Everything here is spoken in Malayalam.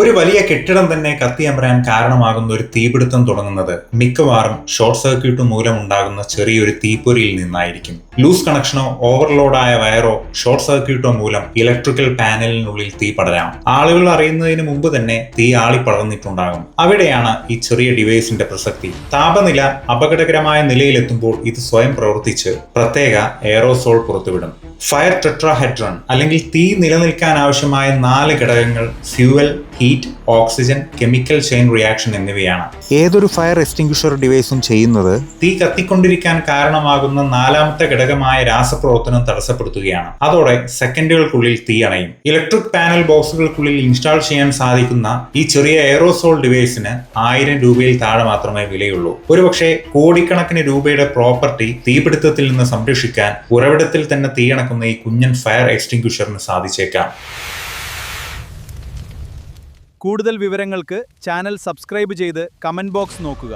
ഒരു വലിയ കെട്ടിടം തന്നെ കത്തിയമരാൻ കാരണമാകുന്ന ഒരു തീപിടുത്തം തുടങ്ങുന്നത് മിക്കവാറും ഷോർട്ട് സർക്യൂട്ട് മൂലം ഉണ്ടാകുന്ന ചെറിയൊരു തീപ്പൊരിയിൽ നിന്നായിരിക്കും. ലൂസ് കണക്ഷനോ ഓവർലോഡായ വയറോ ഷോർട്ട് സർക്യൂട്ടോ മൂലം ഇലക്ട്രിക്കൽ പാനലിനുള്ളിൽ തീ പടരാം. ആളുകൾ അറിയുന്നതിന് മുമ്പ് തന്നെ തീ ആളിപ്പടർന്നിട്ടുണ്ടാകും. അവിടെയാണ് ഈ ചെറിയ ഡിവൈസിന്റെ പ്രസക്തി. താപനില അപകടകരമായ നിലയിലെത്തുമ്പോൾ ഇത് സ്വയം പ്രവർത്തിച്ച് പ്രത്യേക എയറോസോൾ പുറത്തുവിടും. ഫയർ ടെട്രാഹെഡ്രൺ അല്ലെങ്കിൽ തീ നിലനിൽക്കാൻ ആവശ്യമായ 4 ഘടകങ്ങൾ fuel, heat, oxygen, chemical chain reaction എന്നിവയാണ്. ഏതൊരു ഫയർ എക്സ്റ്റിംഗ്വിഷർ ഡിവൈസും ചെയ്യുന്നത് തീ കത്തിക്കൊണ്ടിരിക്കാൻ കാരണമാകുന്ന 4ാമത്തെ ഘടകമായ രാസപ്രവർത്തനം തടസ്സപ്പെടുത്തുകയാണ്. അതോടെ സെക്കൻഡുകൾക്കുള്ളിൽ തീ അണയും. ഇലക്ട്രിക് പാനൽ ബോക്സുകൾക്കുള്ളിൽ ഇൻസ്റ്റാൾ ചെയ്യാൻ സാധിക്കുന്ന ഈ ചെറിയ എയറോസോൾ ഡിവൈസിന് 1000 രൂപയിൽ താഴെ മാത്രമേ വിലയുള്ളൂ. ഒരുപക്ഷെ കോടിക്കണക്കിന് രൂപയുടെ പ്രോപ്പർട്ടി തീപിടുത്തത്തിൽ നിന്ന് സംരക്ഷിക്കാൻ ഉറവിടത്തിൽ തന്നെ തീയണക്കുന്ന ഈ കുഞ്ഞൻ ഫയർ എക്സ്റ്റിംഗ്വിഷറിന് സാധിച്ചേക്കാം. കൂടുതൽ വിവരങ്ങൾക്ക് ചാനൽ സബ്സ്ക്രൈബ് ചെയ്ത് കമന്റ് ബോക്സ് നോക്കുക.